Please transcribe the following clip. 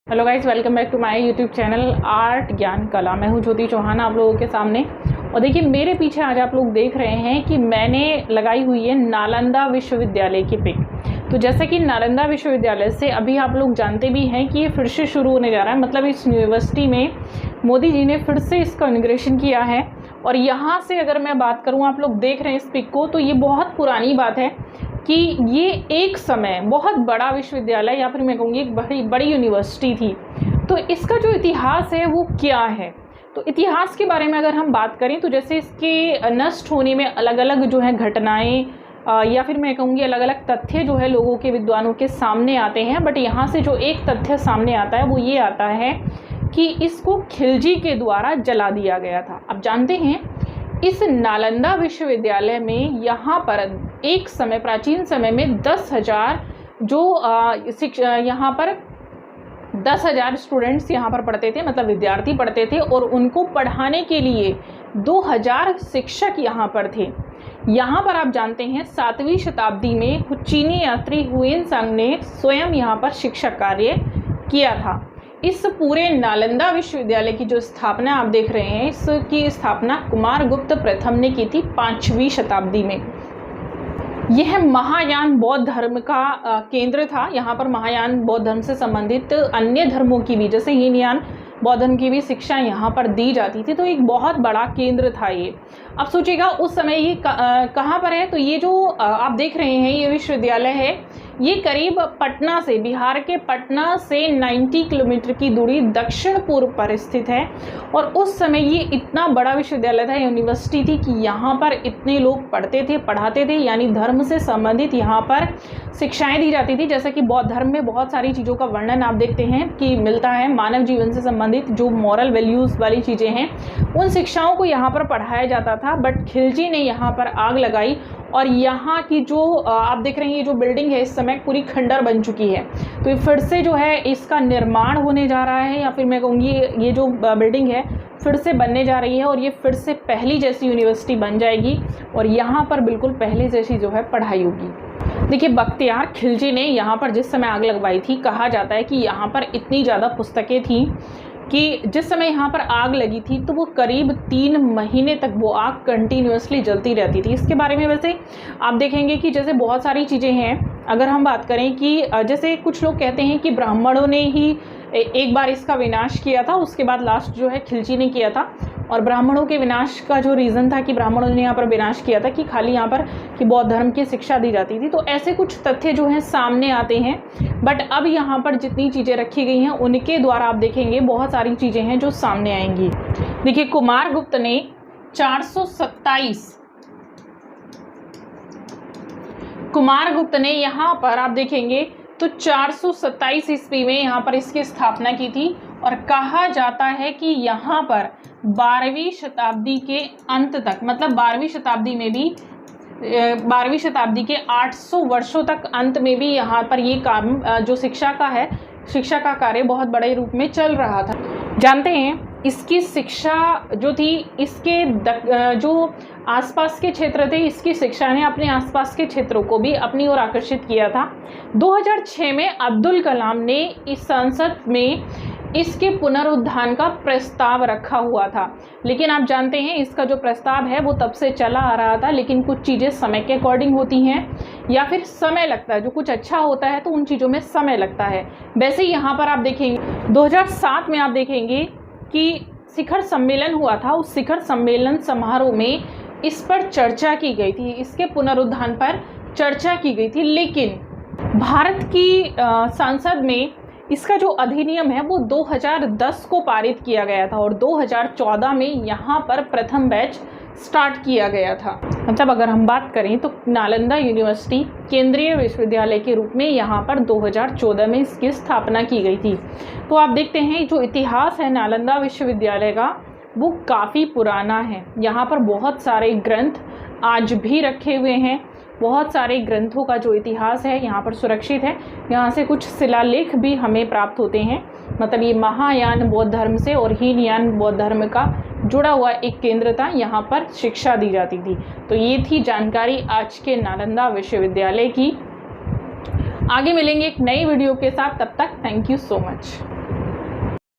Hello guys, welcome back to my YouTube channel Art Gyan Kala. मैं हूं ज्योति चौहान आप लोगों के सामने। और देखिए, मेरे पीछे आज आप लोग देख रहे हैं कि मैंने लगाई हुई है नालंदा विश्वविद्यालय की पिक। तो जैसे कि नालंदा विश्वविद्यालय से अभी आप लोग जानते भी हैं कि ये फिर से शुरू होने जा रहा है। मतलब इस यूनिवर्सिटी में मोदी जी ने फिर से इसका इनॉग्रेशन किया है। और यहाँ से अगर मैं बात करूँ, आप लोग देख रहे हैं इस पिक को, तो ये बहुत पुरानी बात है कि ये एक समय बहुत बड़ा विश्वविद्यालय या फिर मैं कहूँगी एक बड़ी यूनिवर्सिटी थी। तो इसका जो इतिहास है वो क्या है, तो इतिहास के बारे में अगर हम बात करें तो जैसे इसके नष्ट होने में अलग अलग जो है घटनाएं या फिर मैं कहूँगी अलग अलग तथ्य जो है लोगों के विद्वानों के सामने आते हैं। बट यहाँ से जो एक तथ्य सामने आता है वो ये आता है कि इसको खिलजी के द्वारा जला दिया गया था। अब जानते हैं इस नालंदा विश्वविद्यालय में यहाँ पर एक समय प्राचीन समय में 10,000 जो यहाँ पर 10,000 स्टूडेंट्स यहाँ पर पढ़ते थे, मतलब विद्यार्थी पढ़ते थे। और उनको पढ़ाने के लिए 2,000 शिक्षक यहाँ पर थे। यहाँ पर आप जानते हैं 7वीं शताब्दी में कुछ चीनी यात्री हुएनसांग ने स्वयं यहाँ पर शिक्षक कार्य किया था। इस पूरे नालंदा विश्वविद्यालय की जो स्थापना आप देख रहे हैं, इसकी स्थापना कुमारगुप्त प्रथम ने की थी 5वीं शताब्दी में। यह महायान बौद्ध धर्म का केंद्र था। यहाँ पर महायान बौद्ध धर्म से संबंधित अन्य धर्मों की भी, जैसे हीनयान बौद्ध धर्म की भी शिक्षा यहाँ पर दी जाती थी। तो एक बहुत बड़ा केंद्र था ये। अब सोचिएगा उस समय ये कहाँ पर है, तो ये जो आप देख रहे हैं ये विश्वविद्यालय है, ये करीब पटना से, बिहार के पटना से 90 किलोमीटर की दूरी दक्षिण पूर्व पर स्थित है। और उस समय ये इतना बड़ा विश्वविद्यालय था, यूनिवर्सिटी थी कि यहाँ पर इतने लोग पढ़ते थे, पढ़ाते थे, यानी धर्म से संबंधित यहाँ पर शिक्षाएं दी जाती थी। जैसे कि बौद्ध धर्म में बहुत सारी चीज़ों का वर्णन आप देखते हैं कि मिलता है। मानव जीवन से संबंधित जो मॉरल वैल्यूज़ वाली चीज़ें हैं उन शिक्षाओं को यहाँ पर पढ़ाया जाता था। बट खिलजी ने यहाँ पर आग लगाई और यहाँ की जो आप देख रहे हैं ये जो बिल्डिंग है इस समय पूरी खंडर बन चुकी है। तो ये फिर से जो है इसका निर्माण होने जा रहा है, या फिर मैं कहूँगी ये जो बिल्डिंग है फिर से बनने जा रही है और ये फिर से पहली जैसी यूनिवर्सिटी बन जाएगी और यहाँ पर बिल्कुल पहले जैसी जो है पढ़ाई होगी। देखिए, बख्तियार खिलजी ने यहाँ पर जिस समय आग लगवाई थी, कहा जाता है कि यहाँ पर इतनी ज़्यादा पुस्तकें थीं कि जिस समय यहाँ पर आग लगी थी तो वो करीब 3 महीने तक वो आग कंटिन्यूसली जलती रहती थी। इसके बारे में वैसे आप देखेंगे कि जैसे बहुत सारी चीज़ें हैं। अगर हम बात करें कि जैसे कुछ लोग कहते हैं कि ब्राह्मणों ने ही एक बार इसका विनाश किया था, उसके बाद लास्ट जो है खिलजी ने किया था। और ब्राह्मणों के विनाश का जो रीज़न था कि ब्राह्मणों ने यहाँ पर विनाश किया था कि खाली यहाँ पर कि बौद्ध धर्म की शिक्षा दी जाती थी। तो ऐसे कुछ तथ्य जो हैं सामने आते हैं। बट अब यहाँ पर जितनी चीज़ें रखी गई हैं उनके द्वारा आप देखेंगे बहुत सारी चीज़ें हैं जो सामने आएंगी। देखिए, कुमारगुप्त ने 427 यहाँ पर आप देखेंगे तो 427 ईस्वी में यहाँ पर इसकी स्थापना की थी। और कहा जाता है कि यहाँ पर 12वीं शताब्दी के अंत तक, मतलब 12वीं शताब्दी में भी 12वीं शताब्दी के 800 वर्षों तक अंत में भी यहाँ पर ये काम जो शिक्षा का कार्य बहुत बड़े रूप में चल रहा था। जानते हैं इसकी शिक्षा जो थी, इसके जो आसपास के क्षेत्र थे, इसकी शिक्षा ने अपने आसपास के क्षेत्रों को भी अपनी ओर आकर्षित किया था। 2006 में अब्दुल कलाम ने इस संसद में इसके पुनरुद्धार का प्रस्ताव रखा हुआ था। लेकिन आप जानते हैं इसका जो प्रस्ताव है वो तब से चला आ रहा था, लेकिन कुछ चीज़ें समय के अकॉर्डिंग होती हैं या फिर समय लगता है। जो कुछ अच्छा होता है तो उन चीज़ों में समय लगता है। वैसे यहाँ पर आप देखेंगे 2007 में आप देखेंगे कि शिखर सम्मेलन हुआ था। उस शिखर सम्मेलन समारोह में इस पर चर्चा की गई थी, इसके पुनरुद्धार पर चर्चा की गई थी। लेकिन भारत की संसद में इसका जो अधिनियम है वो 2010 को पारित किया गया था और 2014 में यहाँ पर प्रथम बैच स्टार्ट किया गया था। मतलब अगर हम बात करें तो नालंदा यूनिवर्सिटी केंद्रीय विश्वविद्यालय के रूप में यहाँ पर 2014 में इसकी स्थापना की गई थी। तो आप देखते हैं जो इतिहास है नालंदा विश्वविद्यालय का वो काफ़ी पुराना है। यहाँ पर बहुत सारे ग्रंथ आज भी रखे हुए हैं। बहुत सारे ग्रंथों का जो इतिहास है यहाँ पर सुरक्षित है। यहाँ से कुछ शिलालेख भी हमें प्राप्त होते हैं। मतलब ये महायान बौद्ध धर्म से और हीनयान बौद्ध धर्म का जुड़ा हुआ एक केंद्र था, यहाँ पर शिक्षा दी जाती थी। तो ये थी जानकारी आज के नालंदा विश्वविद्यालय की। आगे मिलेंगे एक नई वीडियो के साथ, तब तक थैंक यू सो मच।